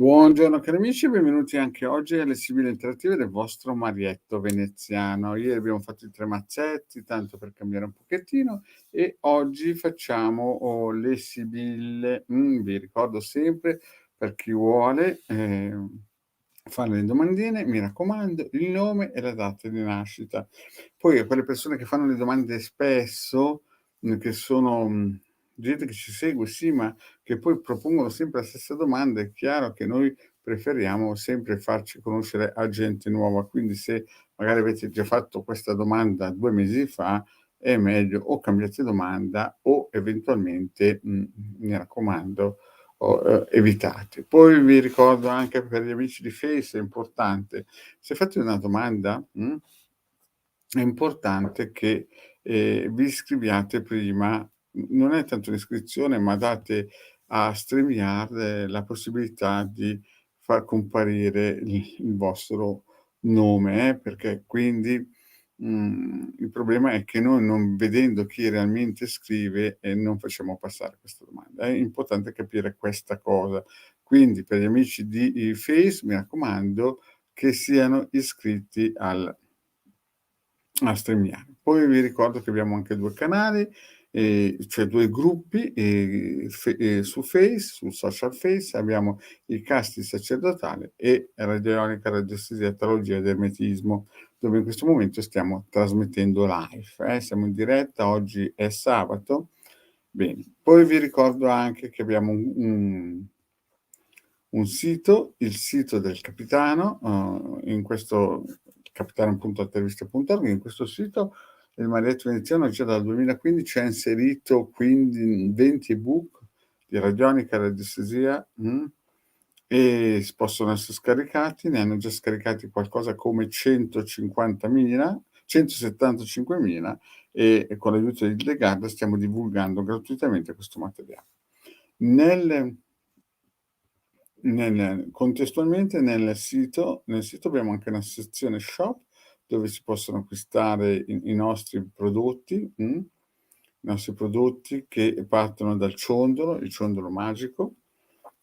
Buongiorno cari amici, benvenuti anche oggi alle Sibille Interattive del vostro Marietto veneziano. Ieri abbiamo fatto i 3 mazzetti, tanto per cambiare un pochettino, e oggi facciamo le sibille. Vi ricordo sempre, per chi vuole fare le domandine, mi raccomando, il nome e la data di nascita. Poi a quelle persone che fanno le domande spesso, che sono gente che ci segue, sì, ma che poi propongono sempre la stessa domanda, è chiaro che noi preferiamo sempre farci conoscere a gente nuova. Quindi se magari avete già fatto questa domanda 2 mesi fa, è meglio o cambiate domanda o eventualmente, mi raccomando, evitate. Poi vi ricordo anche per gli amici di Face, è importante, se fate una domanda, è importante che, vi iscriviate prima. Non è tanto l'iscrizione, ma date a StreamYard la possibilità di far comparire il vostro nome, perché quindi, il problema è che noi non vedendo chi realmente scrive, non facciamo passare questa domanda. È importante capire questa cosa. Quindi per gli amici di Face, mi raccomando che siano iscritti a StreamYard. Poi vi ricordo che abbiamo anche 2 canali, cioè 2 gruppi, su Face, sul social Face, abbiamo il Casting Sacerdotale e Radionica Radiestesia, Tarologia ed Ermetismo, dove in questo momento stiamo trasmettendo live, siamo in diretta, oggi è sabato. Bene, poi vi ricordo anche che abbiamo un sito, il sito del capitano, in questo capitano.interviste.org, in questo sito il Marietto veneziano già dal 2015 ha inserito quindi 20 ebook di radionica, radiestesia, e possono essere scaricati, ne hanno già scaricati qualcosa come 150.000, 175.000 e con l'aiuto di Hildegard stiamo divulgando gratuitamente questo materiale. Contestualmente nel sito abbiamo anche una sezione shop dove si possono acquistare i nostri prodotti, che partono dal ciondolo, il ciondolo magico,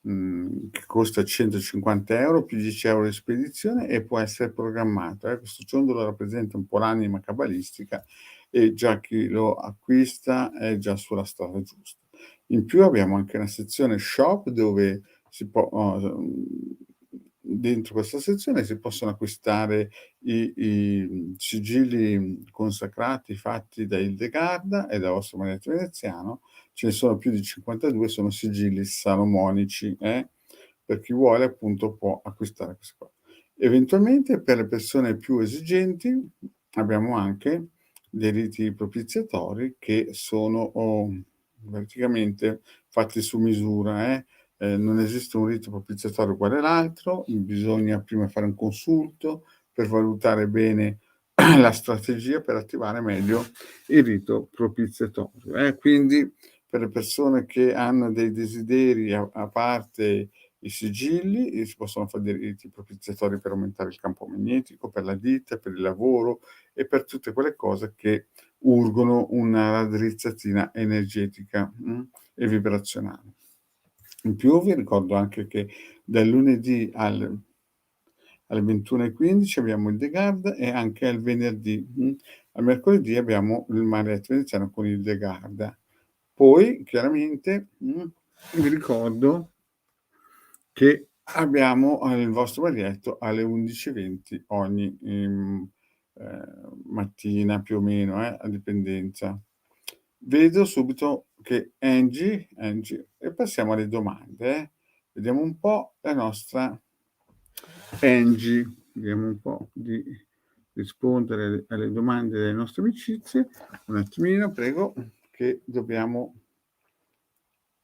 che costa 150 euro più 10 euro di spedizione e può essere programmato. Questo ciondolo rappresenta un po' l'anima cabalistica e già chi lo acquista è già sulla strada giusta. In più abbiamo anche una sezione shop dove si può, dentro questa sezione si possono acquistare i sigilli consacrati fatti da Hildegard e dal vostro Marietto veneziano. Ce ne sono più di 52, sono sigilli salomonici, per chi vuole appunto può acquistare queste cose. Eventualmente per le persone più esigenti abbiamo anche dei riti propiziatori che sono praticamente fatti su misura. Non esiste un rito propiziatorio uguale all'altro, bisogna prima fare un consulto per valutare bene la strategia per attivare meglio il rito propiziatorio. Quindi per le persone che hanno dei desideri a parte i sigilli, si possono fare dei riti propiziatori per aumentare il campo magnetico, per la ditta, per il lavoro e per tutte quelle cose che urgono una raddrizzatina energetica, e vibrazionale. In più vi ricordo anche che dal lunedì alle 21:15 abbiamo Hildegard e anche al venerdì. Al mercoledì abbiamo il Marietto veneziano con Hildegard. Poi chiaramente vi ricordo che abbiamo il vostro Marietto alle 11:20 ogni mattina più o meno, a dipendenza. Vedo subito che Angie e passiamo alle domande. Vediamo un po' la nostra Angie, vediamo un po' di rispondere alle domande delle nostre amicizie. Un attimino, prego, che dobbiamo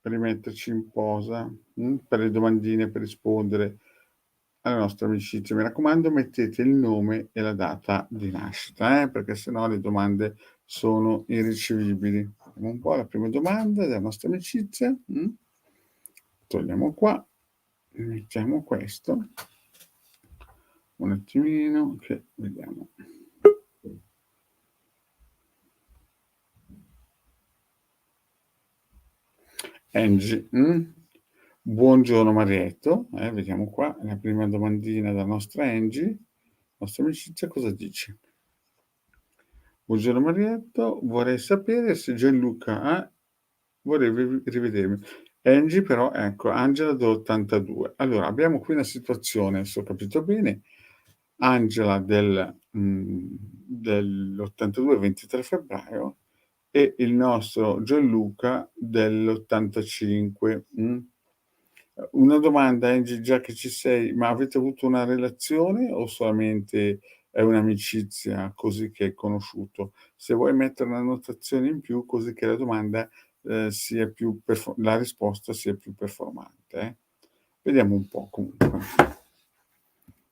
rimetterci in posa per le domandine, per rispondere alle nostre amicizie. Mi raccomando, mettete il nome e la data di nascita, perché sennò le domande sono irricevibili. Vediamo un po' la prima domanda della nostra amicizia. Togliamo qua, mettiamo questo. Un attimino che vediamo. Angie, Buongiorno Marietto, vediamo qua la prima domandina dalla nostra Angie, nostra amicizia, cosa dice? Buongiorno Marietto, vorrei sapere se Gianluca vorrei rivedermi. Angie però, ecco, Angela dell'82. Allora, abbiamo qui una situazione, se ho capito bene, Angela dell'82, 23 febbraio, e il nostro Gianluca dell'85. Una domanda Angie, già che ci sei, ma avete avuto una relazione o solamente è un'amicizia così che hai conosciuto? Se vuoi mettere una notazione in più così che la domanda, sia più la risposta sia più performante, eh. Vediamo un po' comunque.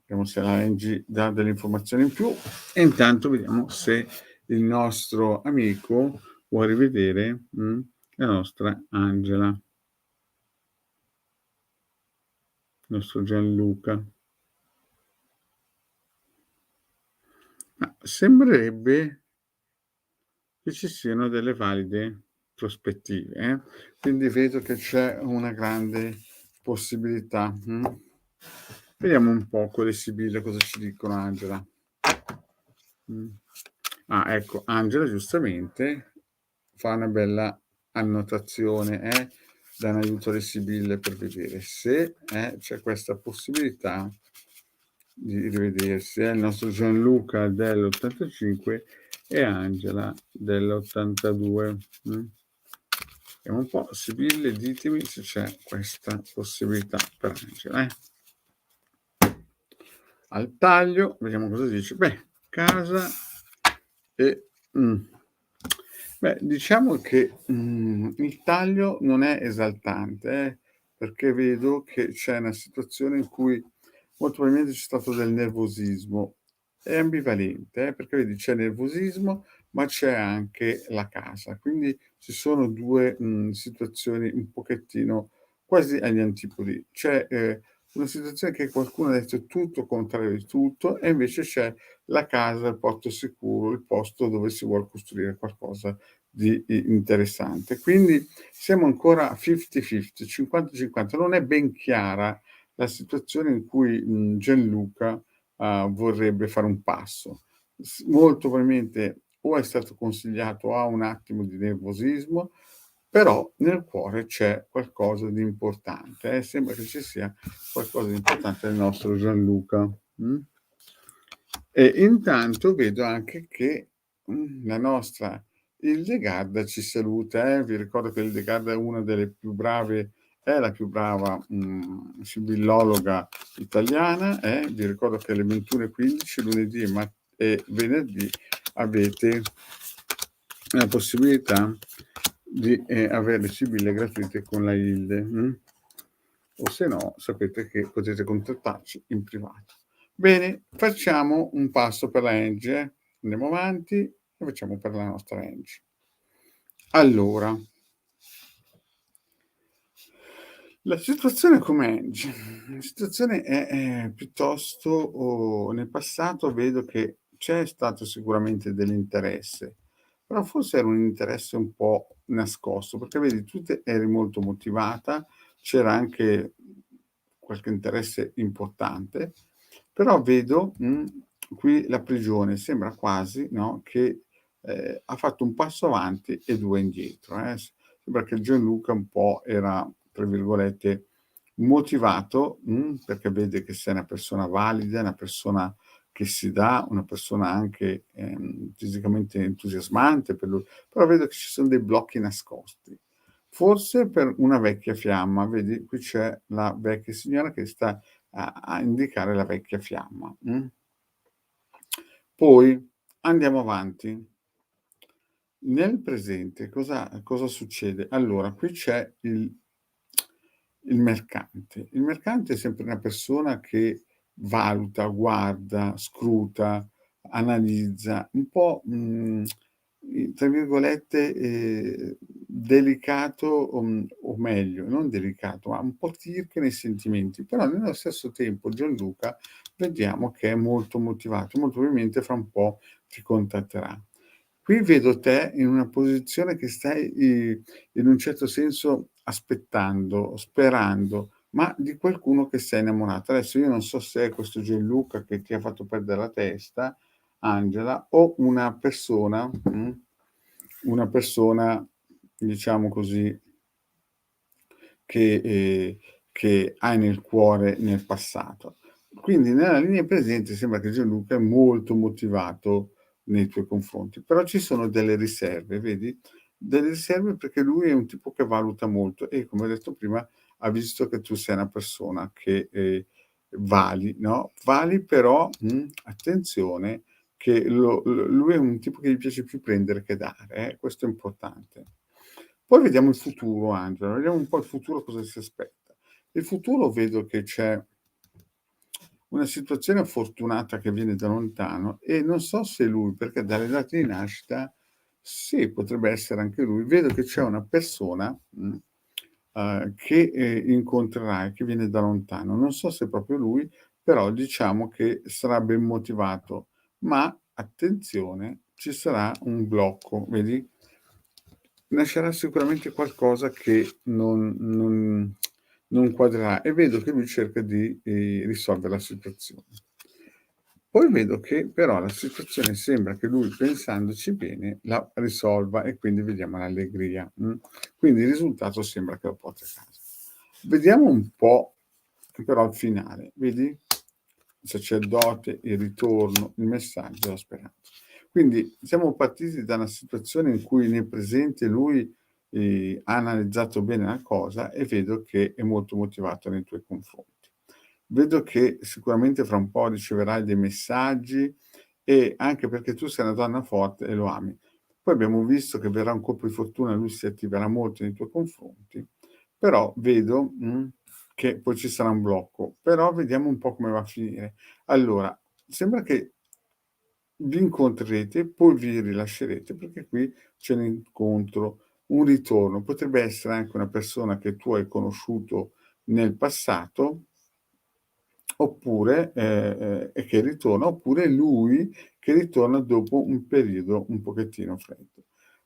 Vediamo se la Angie dà delle informazioni in più e intanto vediamo se il nostro amico vuole rivedere, la nostra Angela, il nostro Gianluca. Ma sembrerebbe che ci siano delle valide prospettive, quindi vedo che c'è una grande possibilità. Vediamo un po' con le sibille cosa ci dicono Angela. Ecco, Angela giustamente fa una bella annotazione, dà un aiuto alle sibille per vedere se c'è questa possibilità di rivedersi. Il nostro Gianluca dell'85 e Angela dell'82. Vediamo un po', sibille, ditemi se c'è questa possibilità per Angela. Al taglio, vediamo cosa dice. Beh, casa e diciamo che il taglio non è esaltante, perché vedo che c'è una situazione in cui molto probabilmente c'è stato del nervosismo. È ambivalente, perché vedi c'è nervosismo, ma c'è anche la casa. Quindi ci sono 2 situazioni un pochettino quasi agli antipodi. C'è, una situazione che qualcuno ha detto tutto contrario di tutto e invece c'è la casa, il porto sicuro, il posto dove si vuol costruire qualcosa di interessante. Quindi siamo ancora 50-50, 50-50. Non è ben chiara la situazione in cui, Gianluca, vorrebbe fare un passo. Molto probabilmente o è stato consigliato o ha un attimo di nervosismo, però nel cuore c'è qualcosa di importante, sembra che ci sia qualcosa di importante nel nostro Gianluca. E intanto vedo anche che, la nostra Hildegarda ci saluta, Vi ricordo che Hildegarda è una delle più brave è la più brava, sibillologa italiana, Vi ricordo che alle 21:15 lunedì e venerdì avete la possibilità di, avere le sibille gratuite con la Hilde, o se no sapete che potete contattarci in privato. Bene, facciamo un passo per la Angie, andiamo avanti e facciamo per la nostra Angie. Allora, la situazione com'è Angie? La situazione è piuttosto nel passato vedo che c'è stato sicuramente dell'interesse, però forse era un interesse un po' nascosto, perché vedi tu eri molto motivata, c'era anche qualche interesse importante, però vedo, qui la prigione sembra quasi, no, che, ha fatto un passo avanti e 2 indietro, Sembra che Gianluca un po' era, tra virgolette, motivato, perché vede che sei una persona valida, una persona che si dà, una persona anche, fisicamente entusiasmante per lui, però vedo che ci sono dei blocchi nascosti. Forse per una vecchia fiamma, vedi qui c'è la vecchia signora che sta a indicare la vecchia fiamma, Poi andiamo avanti. Nel presente cosa succede? Allora, qui c'è il mercante. Il mercante è sempre una persona che valuta, guarda, scruta, analizza, un po', tra virgolette, delicato, o meglio, non delicato, ma un po' tirchio nei sentimenti, però nello stesso tempo Gianluca vediamo che è molto motivato, molto probabilmente fra un po' ti contatterà. Qui vedo te in una posizione che stai, in un certo senso aspettando, sperando, ma di qualcuno che sei innamorata. Adesso io non so se è questo Gianluca che ti ha fatto perdere la testa, Angela, o una persona, diciamo così, che che hai nel cuore nel passato. Quindi nella linea presente sembra che Gianluca è molto motivato nei tuoi confronti, però ci sono delle riserve, vedi? Delle riserve perché lui è un tipo che valuta molto e, come ho detto prima, ha visto che tu sei una persona che, vali, no, vali però, attenzione che lui è un tipo che gli piace più prendere che dare, questo è importante. Poi vediamo il futuro, Angela, vediamo un po' il futuro cosa si aspetta. Il futuro vedo che c'è una situazione fortunata che viene da lontano e non so se lui, perché dalle date di nascita sì, potrebbe essere anche lui. Vedo che c'è una persona, che, incontrerai, che viene da lontano. Non so se è proprio lui, però diciamo che sarà ben motivato. Ma attenzione, ci sarà un blocco, vedi? Nascerà sicuramente qualcosa che non quadrerà e vedo che lui cerca di, risolvere la situazione. Poi vedo che però la situazione sembra che lui, pensandoci bene, la risolva e quindi vediamo l'allegria, Quindi il risultato sembra che lo porti a casa. Vediamo un po' però il finale, vedi? Il sacerdote, il ritorno, il messaggio, la speranza. Quindi siamo partiti da una situazione in cui nel presente lui, ha analizzato bene la cosa e vedo che è molto motivato nei tuoi confronti. Vedo che sicuramente fra un po' riceverai dei messaggi e anche perché tu sei una donna forte e lo ami. Poi abbiamo visto che verrà un colpo di fortuna, lui si attiverà molto nei tuoi confronti, però vedo, che poi ci sarà un blocco, però vediamo un po' come va a finire. Allora, sembra che vi incontrerete, poi vi rilascerete, perché qui c'è un incontro, un ritorno. Potrebbe essere anche una persona che tu hai conosciuto nel passato, oppure e che ritorna, oppure lui che ritorna dopo un periodo un pochettino freddo.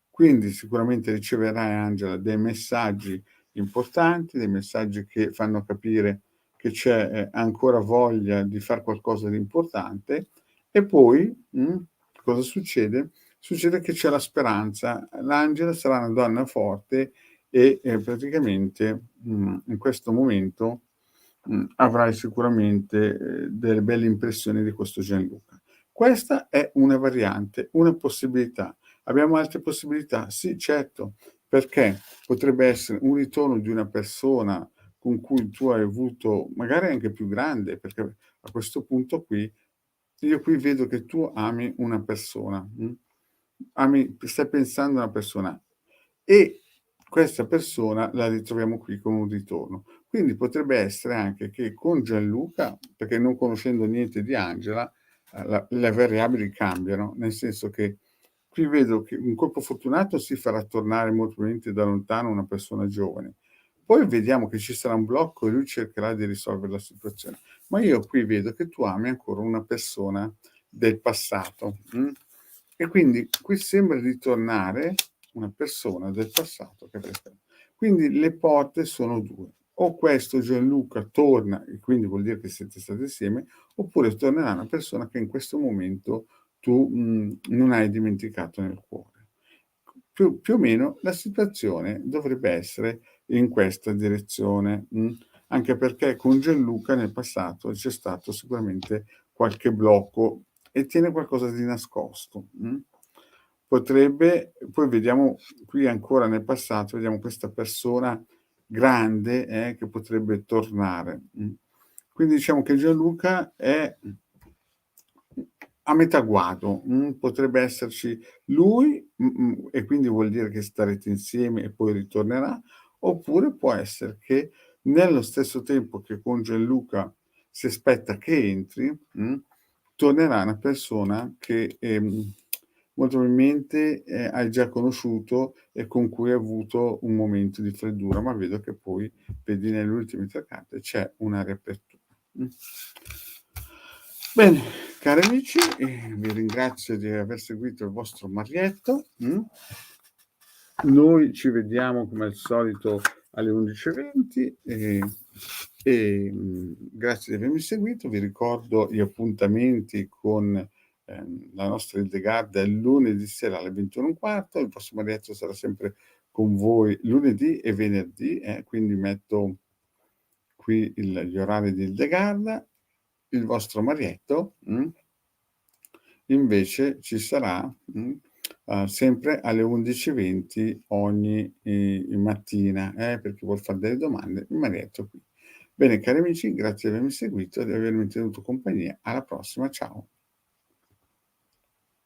Quindi sicuramente riceverai, Angela, dei messaggi importanti, dei messaggi che fanno capire che c'è, ancora voglia di far qualcosa di importante e poi, cosa succede? Succede che c'è la speranza. L'Angela sarà una donna forte e, praticamente, in questo momento, avrai sicuramente, delle belle impressioni di questo Gianluca. Questa è una variante, una possibilità. Abbiamo altre possibilità? Sì, certo, perché potrebbe essere un ritorno di una persona con cui tu hai avuto magari anche più grande, perché a questo punto qui io qui vedo che tu ami una persona, stai pensando a una persona e questa persona la ritroviamo qui con un ritorno. Quindi potrebbe essere anche che con Gianluca, perché non conoscendo niente di Angela, la le variabili cambiano, nel senso che qui vedo che un colpo fortunato si farà tornare molto probabilmente da lontano una persona giovane. Poi vediamo che ci sarà un blocco e lui cercherà di risolvere la situazione. Ma io qui vedo che tu ami ancora una persona del passato, e quindi qui sembra ritornare una persona del passato che resta. Quindi le porte sono 2: o questo Gianluca torna e quindi vuol dire che siete stati insieme, oppure tornerà una persona che in questo momento tu, non hai dimenticato nel cuore. Più o meno la situazione dovrebbe essere in questa direzione, anche perché con Gianluca nel passato c'è stato sicuramente qualche blocco e tiene qualcosa di nascosto, Potrebbe poi vediamo qui ancora nel passato, vediamo questa persona grande, che potrebbe tornare, Quindi diciamo che Gianluca è a metà guado, potrebbe esserci lui, e quindi vuol dire che starete insieme e poi ritornerà, oppure può essere che nello stesso tempo che con Gianluca si aspetta che entri, tornerà una persona che, molto probabilmente, hai già conosciuto e con cui hai avuto un momento di freddura, ma vedo che poi, vedi nelle ultime 3 carte, c'è una riapertura. Bene, cari amici, vi ringrazio di aver seguito il vostro Marietto. Noi ci vediamo come al solito alle 11:20 grazie di avermi seguito. Vi ricordo gli appuntamenti con, la nostra Hildegarda il lunedì sera alle 21:15. Il prossimo Marietto sarà sempre con voi lunedì e venerdì, quindi metto qui gli orari di Hildegarda. Il vostro Marietto, invece ci sarà, sempre alle 11:20 ogni, mattina, per chi vuol far delle domande, il Marietto qui. Bene cari amici, grazie di avermi seguito e di avermi tenuto compagnia. Alla prossima, ciao.